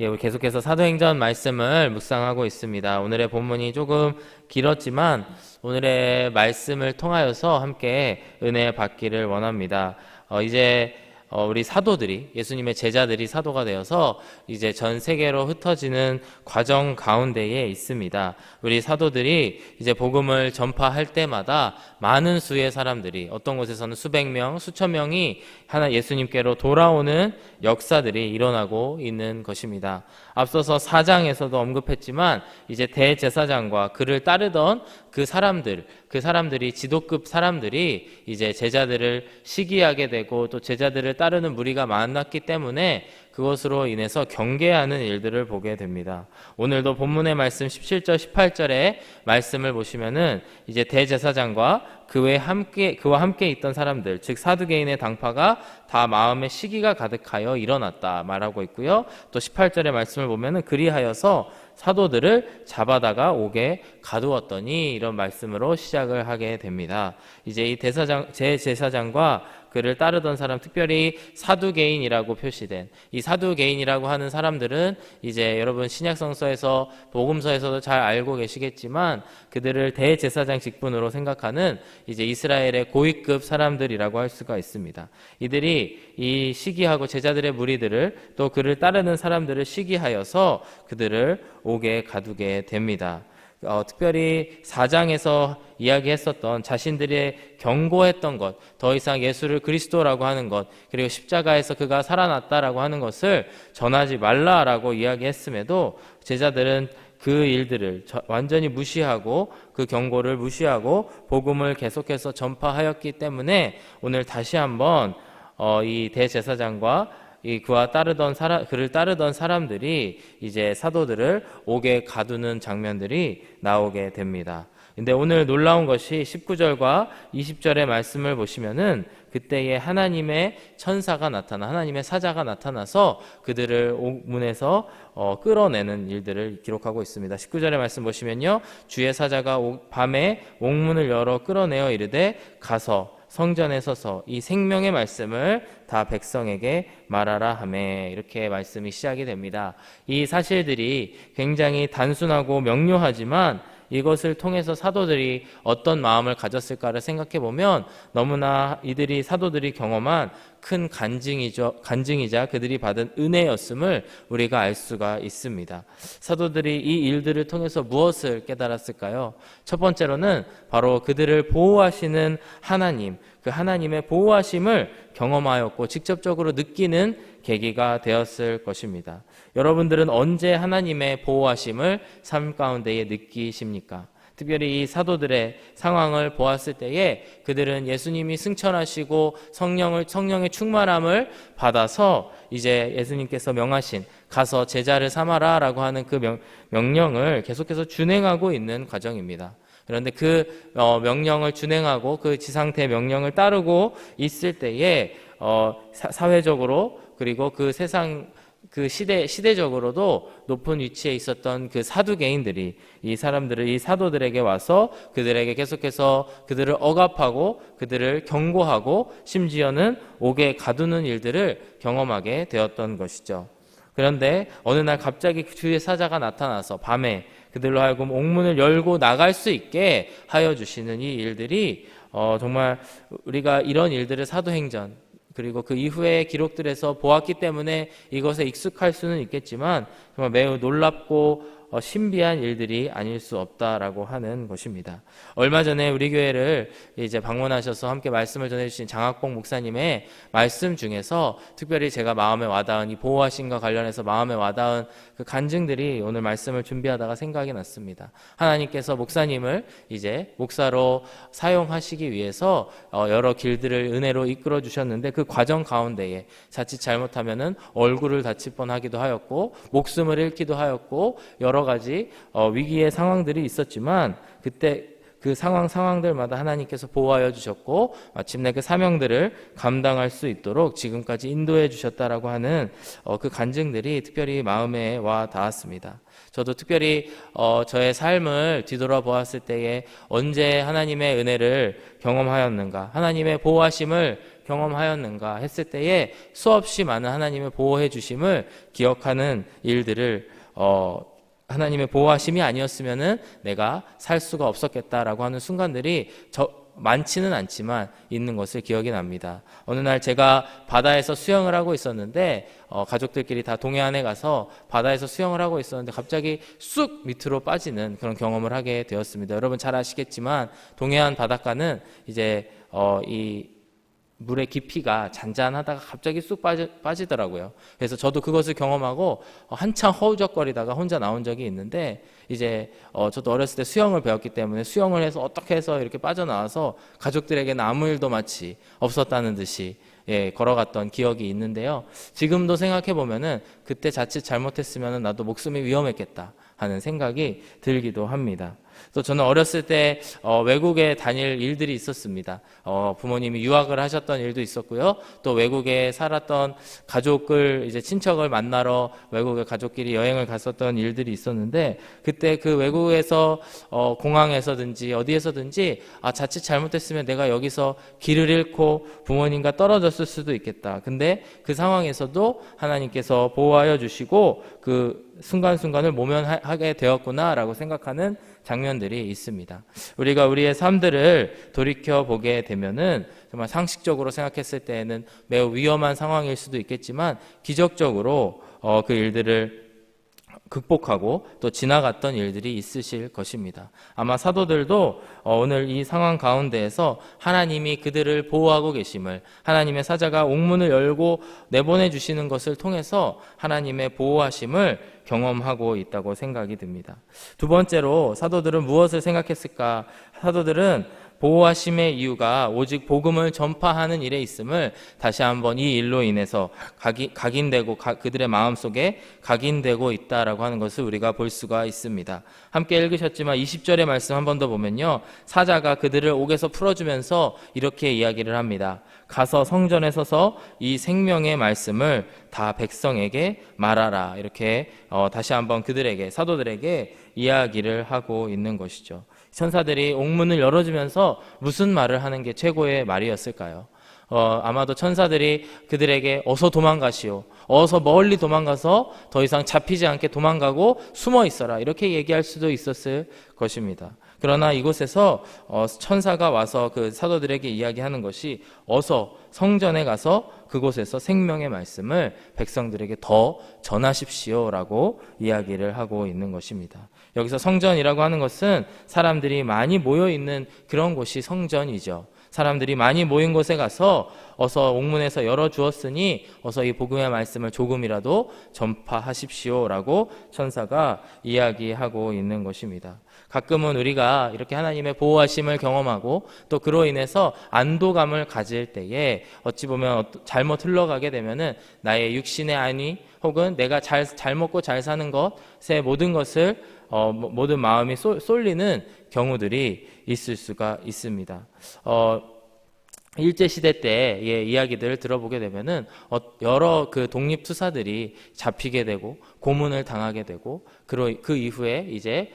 우리 계속해서 사도행전 말씀을 묵상하고 있습니다. 오늘의 본문이 조금 길었지만 오늘의 말씀을 통하여서 함께 은혜 받기를 원합니다. 이제 우리 사도들이, 예수님의 제자들이 사도가 되어서 이제 전 세계로 흩어지는 과정 가운데에 있습니다. 우리 사도들이 이제 복음을 전파할 때마다 많은 수의 사람들이, 어떤 곳에서는 수백 명, 수천 명이 하나 예수님께로 돌아오는 역사들이 일어나고 있는 것입니다. 앞서서 4장에서도 언급했지만 이제 대제사장과 그를 따르던 그 사람들이 지도급 사람들이 이제 제자들을 시기하게 되고 또 제자들을 따르는 무리가 많았기 때문에 그것으로 인해서 경계하는 일들을 보게 됩니다. 오늘도 본문의 말씀 17절 18절의 말씀을 보시면은 이제 대제사장과 그와 함께 있던 사람들, 즉 사두개인의 당파가 다 마음에 시기가 가득하여 일어났다 말하고 있고요. 또 18절의 말씀을 보면은 그리하여서 사도들을 잡아다가 옥에 가두었더니, 이런 말씀으로 시작을 하게 됩니다. 이제 이 제사장과 그를 따르던 사람, 특별히 사두개인이라고 표시된 이 사두개인이라고 하는 사람들은 이제 여러분 신약성서에서 복음서에서도 잘 알고 계시겠지만 그들을 대제사장 직분으로 생각하는 이제 이스라엘의 고위급 사람들이라고 할 수가 있습니다. 이들이 이 시기하고 제자들의 무리들을, 또 그를 따르는 사람들을 시기하여서 그들을 옥에 가두게 됩니다. 특별히 4장에서 이야기했었던 자신들의 경고했던 것, 더 이상 예수를 그리스도라고 하는 것, 그리고 십자가에서 그가 살아났다라고 하는 것을 전하지 말라라고 이야기했음에도 제자들은 그 일들을 완전히 무시하고 그 경고를 무시하고 복음을 계속해서 전파하였기 때문에 오늘 다시 한번 이 대제사장과 그를 따르던 사람들이 이제 사도들을 옥에 가두는 장면들이 나오게 됩니다. 근데 오늘 놀라운 것이 19절과 20절의 말씀을 보시면은 그때에 하나님의 하나님의 사자가 나타나서 그들을 옥문에서 끌어내는 일들을 기록하고 있습니다. 19절의 말씀 보시면요, 주의 사자가 밤에 옥문을 열어 끌어내어 이르되 가서 성전에 서서 이 생명의 말씀을 다 백성에게 말하라 하매, 이렇게 말씀이 시작이 됩니다. 이 사실들이 굉장히 단순하고 명료하지만 이것을 통해서 사도들이 어떤 마음을 가졌을까를 생각해 보면 너무나 사도들이 경험한 큰 간증이자 그들이 받은 은혜였음을 우리가 알 수가 있습니다. 사도들이 이 일들을 통해서 무엇을 깨달았을까요? 첫 번째로는 바로 그들을 보호하시는 하나님, 그 하나님의 보호하심을 경험하였고 직접적으로 느끼는 계기가 되었을 것입니다. 여러분들은 언제 하나님의 보호하심을 삶 가운데에 느끼십니까? 특별히 이 사도들의 상황을 보았을 때에 그들은 예수님이 승천하시고 성령의 충만함을 받아서 이제 예수님께서 명하신 가서 제자를 삼아라 라고 하는 그 명령을 계속해서 준행하고 있는 과정입니다. 그런데 그 명령을 준행하고 그 지상태 명령을 따르고 있을 때에 사회적으로, 그리고 그 시대적으로도 높은 위치에 있었던 그 사두개인들이 이 사도들에게 와서 그들에게 계속해서 그들을 억압하고 그들을 경고하고 심지어는 옥에 가두는 일들을 경험하게 되었던 것이죠. 그런데 어느 날 갑자기 주의 사자가 나타나서 밤에 그들로 하여금 옥문을 열고 나갈 수 있게 하여 주시는 이 일들이 정말 우리가 이런 일들을 사도행전 그리고 그 이후의 기록들에서 보았기 때문에 이것에 익숙할 수는 있겠지만 정말 매우 놀랍고 신비한 일들이 아닐 수 없다라고 하는 것입니다. 얼마 전에 우리 교회를 이제 방문하셔서 함께 말씀을 전해주신 장학봉 목사님의 말씀 중에서 특별히 제가 마음에 와닿은 이 보호하심과 관련해서 마음에 와닿은 그 간증들이 오늘 말씀을 준비하다가 생각이 났습니다. 하나님께서 목사님을 이제 목사로 사용하시기 위해서 여러 길들을 은혜로 이끌어 주셨는데 그 과정 가운데에 자칫 잘못하면은 얼굴을 다칠 뻔하기도 하였고 목숨을 잃기도 하였고 여러 가지 위기의 상황들이 있었지만 그때 그 상황들마다 하나님께서 보호하여 주셨고 마침내 그 사명들을 감당할 수 있도록 지금까지 인도해 주셨다라고 하는 그 간증들이 특별히 마음에 와 닿았습니다. 저도 특별히 저의 삶을 뒤돌아보았을 때에 언제 하나님의 은혜를 경험하였는가, 하나님의 보호하심을 경험하였는가 했을 때에 수없이 많은 하나님의 보호해 주심을 기억하는 일들을 하나님의 보호하심이 아니었으면은 내가 살 수가 없었겠다라고 하는 순간들이 많지는 않지만 있는 것을 기억이 납니다. 어느 날 제가 바다에서 수영을 하고 있었는데 가족들끼리 다 동해안에 가서 바다에서 수영을 하고 있었는데 갑자기 쑥 밑으로 빠지는 그런 경험을 하게 되었습니다. 여러분 잘 아시겠지만 동해안 바닷가는 이제 이 물의 깊이가 잔잔하다가 갑자기 쑥 빠지더라고요. 그래서 저도 그것을 경험하고 한참 허우적거리다가 혼자 나온 적이 있는데 이제 저도 어렸을 때 수영을 배웠기 때문에 수영을 해서 어떻게 해서 이렇게 빠져나와서 가족들에게는 아무 일도 마치 없었다는 듯이 걸어갔던 기억이 있는데요. 지금도 생각해 보면은 그때 자칫 잘못했으면 나도 목숨이 위험했겠다 하는 생각이 들기도 합니다. 또 저는 어렸을 때 외국에 다닐 일들이 있었습니다. 부모님이 유학을 하셨던 일도 있었고요. 또 외국에 살았던 가족을 이제 친척을 만나러 외국에 가족끼리 여행을 갔었던 일들이 있었는데 그때 그 외국에서 공항에서든지 어디에서든지 자칫 잘못했으면 내가 여기서 길을 잃고 부모님과 떨어졌을 수도 있겠다. 근데 그 상황에서도 하나님께서 보호하여 주시고 그 순간순간을 모면하게 되었구나라고 생각하는 장면들이 있습니다. 우리가 우리의 삶들을 돌이켜보게 되면은 정말 상식적으로 생각했을 때에는 매우 위험한 상황일 수도 있겠지만 기적적으로 그 일들을 극복하고 또 지나갔던 일들이 있으실 것입니다. 아마 사도들도 오늘 이 상황 가운데에서 하나님이 그들을 보호하고 계심을, 하나님의 사자가 옥문을 열고 내보내 주시는 것을 통해서 하나님의 보호하심을 경험하고 있다고 생각이 듭니다. 두 번째로 사도들은 무엇을 생각했을까? 사도들은 보호하심의 이유가 오직 복음을 전파하는 일에 있음을 다시 한번 이 일로 인해서 각인되고 그들의 마음속에 각인되고 있다라고 하는 것을 우리가 볼 수가 있습니다. 함께 읽으셨지만 20절의 말씀 한 번 더 보면요, 사자가 그들을 옥에서 풀어주면서 이렇게 이야기를 합니다. 가서 성전에 서서 이 생명의 말씀을 다 백성에게 말하라. 이렇게 다시 한번 그들에게, 사도들에게 이야기를 하고 있는 것이죠. 천사들이 옥문을 열어주면서 무슨 말을 하는 게 최고의 말이었을까요? 아마도 천사들이 그들에게 어서 도망가시오, 어서 멀리 도망가서 더 이상 잡히지 않게 도망가고 숨어 있어라, 이렇게 얘기할 수도 있었을 것입니다. 그러나 이곳에서 천사가 와서 그 사도들에게 이야기하는 것이 어서 성전에 가서 그곳에서 생명의 말씀을 백성들에게 더 전하십시오라고 이야기를 하고 있는 것입니다. 여기서 성전이라고 하는 것은 사람들이 많이 모여 있는 그런 곳이 성전이죠. 사람들이 많이 모인 곳에 가서 어서 옥문에서 열어주었으니 어서 이 복음의 말씀을 조금이라도 전파하십시오라고 천사가 이야기하고 있는 것입니다. 가끔은 우리가 이렇게 하나님의 보호하심을 경험하고 또 그로 인해서 안도감을 가질 때에 어찌 보면 잘못 흘러가게 되면은 나의 육신의 안위 혹은 내가 잘 먹고 잘 사는 것의 모든 것을 모든 마음이 쏠리는 경우들이 있을 수가 있습니다. 일제시대 때의 이야기들을 들어보게 되면은 여러 그 독립투사들이 잡히게 되고 고문을 당하게 되고 그 이후에 이제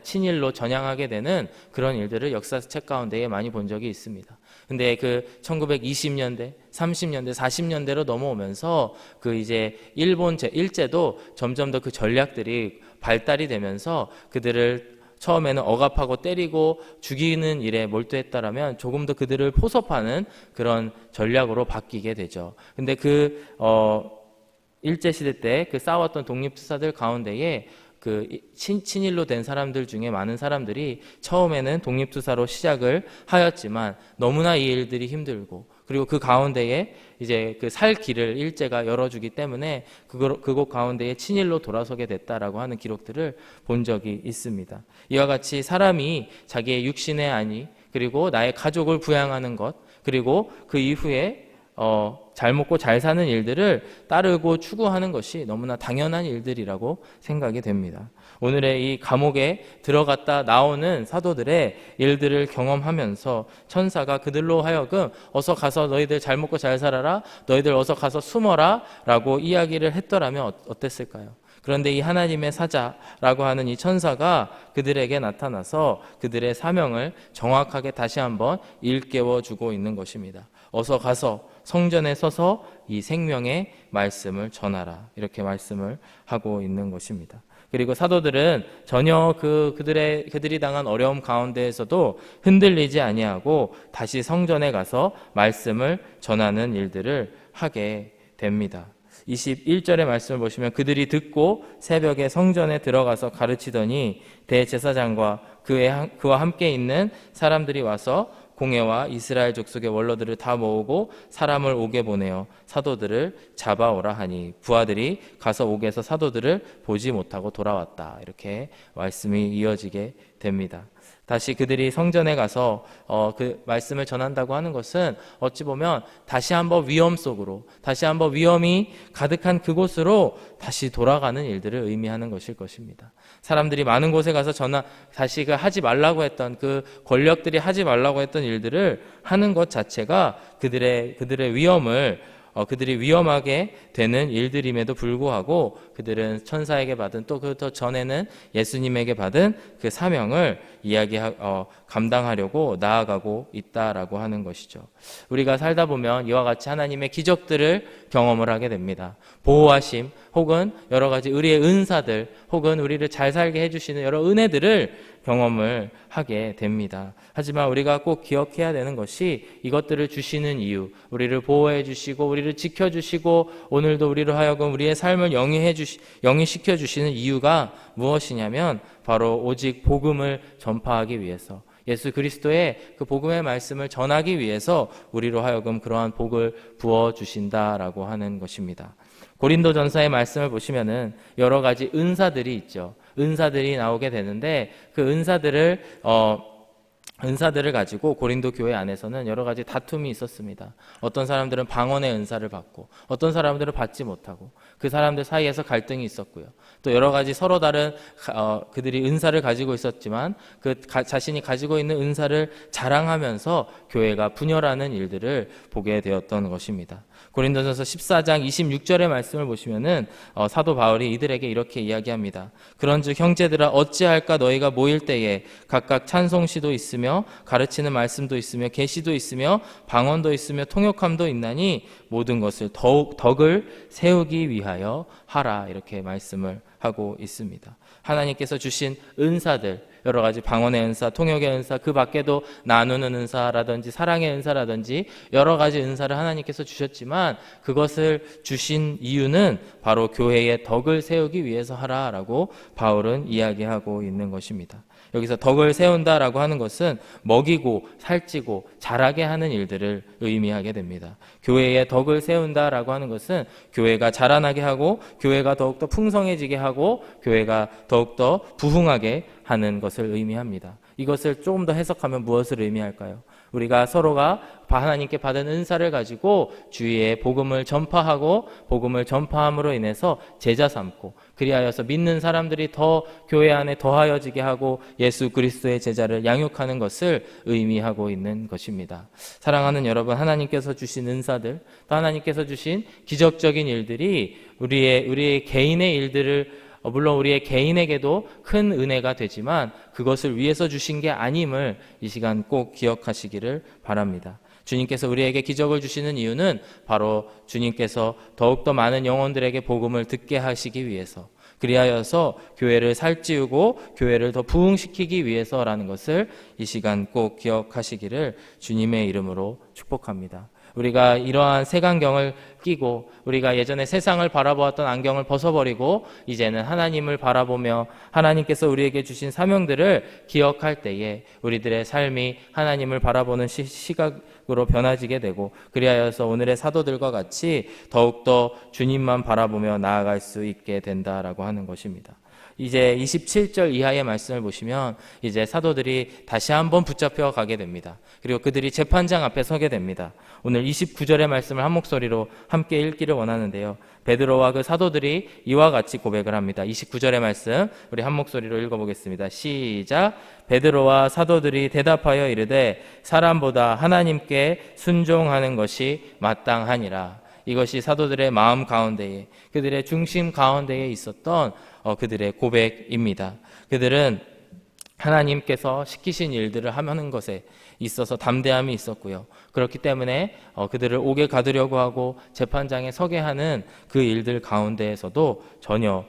친일로 전향하게 되는 그런 일들을 역사책 가운데에 많이 본 적이 있습니다. 근데 그 1920년대, 30년대, 40년대로 넘어오면서 그 이제 일제도 점점 더 그 전략들이 발달이 되면서 그들을 처음에는 억압하고 때리고 죽이는 일에 몰두했다라면 조금 더 그들을 포섭하는 그런 전략으로 바뀌게 되죠. 근데 일제시대 때 그 싸웠던 독립투사들 가운데에 그 친일로 된 사람들 중에 많은 사람들이 처음에는 독립투사로 시작을 하였지만 너무나 이 일들이 힘들고 그리고 그 가운데에 이제 그 살 길을 일제가 열어주기 때문에 그곳 가운데에 친일로 돌아서게 됐다라고 하는 기록들을 본 적이 있습니다. 이와 같이 사람이 자기의 육신의 안위 그리고 나의 가족을 부양하는 것 그리고 그 이후에 잘 먹고 잘 사는 일들을 따르고 추구하는 것이 너무나 당연한 일들이라고 생각이 됩니다. 오늘의 이 감옥에 들어갔다 나오는 사도들의 일들을 경험하면서 천사가 그들로 하여금 어서 가서 너희들 잘 먹고 잘 살아라, 너희들 어서 가서 숨어라 라고 이야기를 했더라면 어땠을까요? 그런데 이 하나님의 사자라고 하는 이 천사가 그들에게 나타나서 그들의 사명을 정확하게 다시 한번 일깨워 주고 있는 것입니다. 어서 가서 성전에 서서 이 생명의 말씀을 전하라. 이렇게 말씀을 하고 있는 것입니다. 그리고 사도들은 전혀 그들이 당한 어려움 가운데에서도 흔들리지 아니하고 다시 성전에 가서 말씀을 전하는 일들을 하게 됩니다. 21절의 말씀을 보시면 그들이 듣고 새벽에 성전에 들어가서 가르치더니 대제사장과 그와 함께 있는 사람들이 와서 공회와 이스라엘 족속의 원로들을 다 모으고 사람을 옥에 보내어 사도들을 잡아오라 하니 부하들이 가서 옥에서 사도들을 보지 못하고 돌아왔다. 이렇게 말씀이 이어지게 됩니다. 다시 그들이 성전에 가서 그 말씀을 전한다고 하는 것은 어찌 보면 다시 한번 위험 속으로, 다시 한번 위험이 가득한 그곳으로 다시 돌아가는 일들을 의미하는 것일 것입니다. 사람들이 많은 곳에 가서 다시 하지 말라고 했던 그 권력들이 하지 말라고 했던 일들을 하는 것 자체가 그들의 위험을 그들이 위험하게 되는 일들임에도 불구하고 그들은 천사에게 받은 또 그 더 전에는 예수님에게 받은 그 사명을 감당하려고 나아가고 있다라고 하는 것이죠. 우리가 살다 보면 이와 같이 하나님의 기적들을 경험을 하게 됩니다. 보호하심 혹은 여러 가지 우리의 은사들 혹은 우리를 잘 살게 해주시는 여러 은혜들을 경험을 하게 됩니다. 하지만 우리가 꼭 기억해야 되는 것이 이것들을 주시는 이유, 우리를 보호해 주시고 우리를 지켜주시고 오늘도 우리로 하여금 우리의 삶을 영위시켜 주시는 이유가 무엇이냐면 바로 오직 복음을 전파하기 위해서, 예수 그리스도의 그 복음의 말씀을 전하기 위해서 우리로 하여금 그러한 복을 부어주신다라고 하는 것입니다. 고린도전서의 말씀을 보시면은 여러 가지 은사들이 있죠. 은사들이 나오게 되는데 그 은사들을 가지고 고린도 교회 안에서는 여러 가지 다툼이 있었습니다. 어떤 사람들은 방언의 은사를 받고 어떤 사람들은 받지 못하고 그 사람들 사이에서 갈등이 있었고요. 또 여러 가지 서로 다른 그들이 은사를 가지고 있었지만 자신이 가지고 있는 은사를 자랑하면서 교회가 분열하는 일들을 보게 되었던 것입니다. 고린도전서 14장 26절의 말씀을 보시면은 사도 바울이 이들에게 이렇게 이야기합니다. 그런즉 형제들아 어찌할까 너희가 모일 때에 각각 찬송시도 있으며 가르치는 말씀도 있으며 계시도 있으며 방언도 있으며 통역함도 있나니 모든 것을 더욱 덕을 세우기 위하여 하라. 이렇게 말씀을 하고 있습니다. 하나님께서 주신 은사들, 여러 가지 방언의 은사, 통역의 은사, 그 밖에도 나누는 은사라든지 사랑의 은사라든지 여러 가지 은사를 하나님께서 주셨지만 그것을 주신 이유는 바로 교회의 덕을 세우기 위해서 하라라고 바울은 이야기하고 있는 것입니다. 여기서 덕을 세운다라고 하는 것은 먹이고 살찌고 자라게 하는 일들을 의미하게 됩니다. 교회의 덕을 세운다라고 하는 것은 교회가 자라나게 하고 교회가 더욱더 풍성해지게 하고 교회가 더욱더 부흥하게 하는 것을 의미합니다. 이것을 조금 더 해석하면 무엇을 의미할까요? 우리가 서로가 하나님께 받은 은사를 가지고 주위에 복음을 전파하고 복음을 전파함으로 인해서 제자 삼고 그리하여서 믿는 사람들이 더 교회 안에 더하여지게 하고 예수 그리스도의 제자를 양육하는 것을 의미하고 있는 것입니다. 사랑하는 여러분, 하나님께서 주신 은사들 또 하나님께서 주신 기적적인 일들이 우리의 개인의 일들을 물론 우리의 개인에게도 큰 은혜가 되지만 그것을 위해서 주신 게 아님을 이 시간 꼭 기억하시기를 바랍니다. 주님께서 우리에게 기적을 주시는 이유는 바로 주님께서 더욱더 많은 영혼들에게 복음을 듣게 하시기 위해서, 그리하여서 교회를 살찌우고 교회를 더 부흥시키기 위해서라는 것을 이 시간 꼭 기억하시기를 주님의 이름으로 축복합니다. 우리가 이러한 색안경을 끼고 우리가 예전에 세상을 바라보았던 안경을 벗어버리고 이제는 하나님을 바라보며 하나님께서 우리에게 주신 사명들을 기억할 때에 우리들의 삶이 하나님을 바라보는 시각으로 변화지게 되고 그리하여서 오늘의 사도들과 같이 더욱더 주님만 바라보며 나아갈 수 있게 된다라고 하는 것입니다. 이제 27절 이하의 말씀을 보시면 이제 사도들이 다시 한번 붙잡혀 가게 됩니다. 그리고 그들이 재판장 앞에 서게 됩니다. 오늘 29절의 말씀을 한 목소리로 함께 읽기를 원하는데요. 베드로와 그 사도들이 이와 같이 고백을 합니다. 29절의 말씀 우리 한 목소리로 읽어보겠습니다. 시작. 베드로와 사도들이 대답하여 이르되 사람보다 하나님께 순종하는 것이 마땅하니라. 이것이 사도들의 마음 가운데에 그들의 중심 가운데에 있었던 그들의 고백입니다. 그들은 하나님께서 시키신 일들을 하는 것에 있어서 담대함이 있었고요. 그렇기 때문에 그들을 옥에 가두려고 하고 재판장에 서게 하는 그 일들 가운데에서도 전혀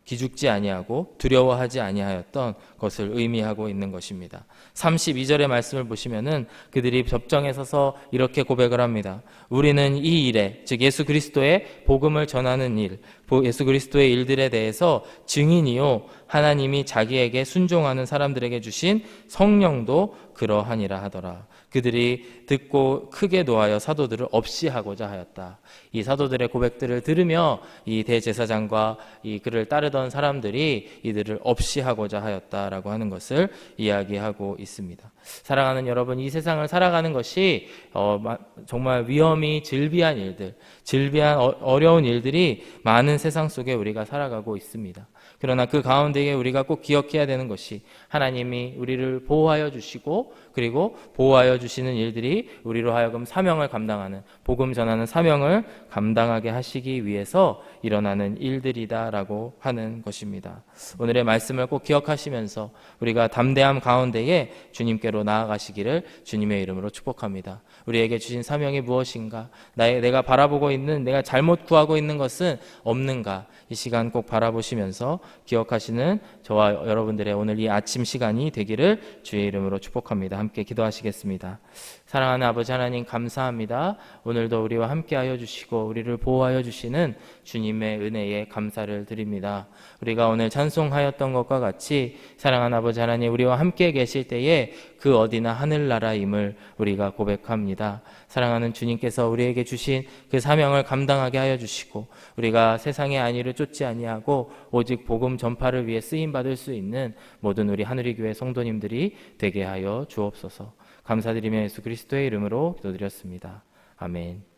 기죽지 아니하고 두려워하지 아니하였던 것을 의미하고 있는 것입니다. 32절의 말씀을 보시면은 그들이 법정에 서서 이렇게 고백을 합니다. 우리는 이 일에, 즉 예수 그리스도의 복음을 전하는 일, 예수 그리스도의 일들에 대해서 증인이요 하나님이 자기에게 순종하는 사람들에게 주신 성령도 그러하니라 하더라. 그들이 듣고 크게 노하여 사도들을 없이 하고자 하였다. 이 사도들의 고백들을 들으며 이 대제사장과 이 그를 따르던 사람들이 이들을 없이 하고자 하였다라고 하는 것을 이야기하고 있습니다. 사랑하는 여러분, 이 세상을 살아가는 것이 정말 위험이 질비한 일들, 질비한 어려운 일들이 많은 세상 속에 우리가 살아가고 있습니다. 그러나 그 가운데에 우리가 꼭 기억해야 되는 것이 하나님이 우리를 보호하여 주시고 그리고 보호하여 주시는 일들이 우리로 하여금 사명을 감당하는, 복음 전하는 사명을 감당하게 하시기 위해서 일어나는 일들이다라고 하는 것입니다. 오늘의 말씀을 꼭 기억하시면서 우리가 담대함 가운데에 주님께로 나아가시기를 주님의 이름으로 축복합니다. 우리에게 주신 사명이 무엇인가? 내가 바라보고 있는, 내가 잘못 구하고 있는 것은 없는가? 이 시간 꼭 바라보시면서 기억하시는 저와 여러분들의 오늘 이 아침 시간이 되기를 주의 이름으로 축복합니다. 함께 기도하시겠습니다. 사랑하는 아버지 하나님, 감사합니다. 오늘도 우리와 함께하여 주시고 우리를 보호하여 주시는 주님의 은혜에 감사를 드립니다. 우리가 오늘 찬송하였던 것과 같이 사랑하는 아버지 하나님, 우리와 함께 계실 때에 그 어디나 하늘나라임을 우리가 고백합니다. 사랑하는 주님께서 우리에게 주신 그 사명을 감당하게 하여 주시고 우리가 세상의 안위를 쫓지 아니하고 오직 복음 전파를 위해 쓰임받을 수 있는 모든 우리 하늘의 교회 성도님들이 되게 하여 주옵소서. 감사드리며 예수 그리스도의 이름으로 기도드렸습니다. 아멘.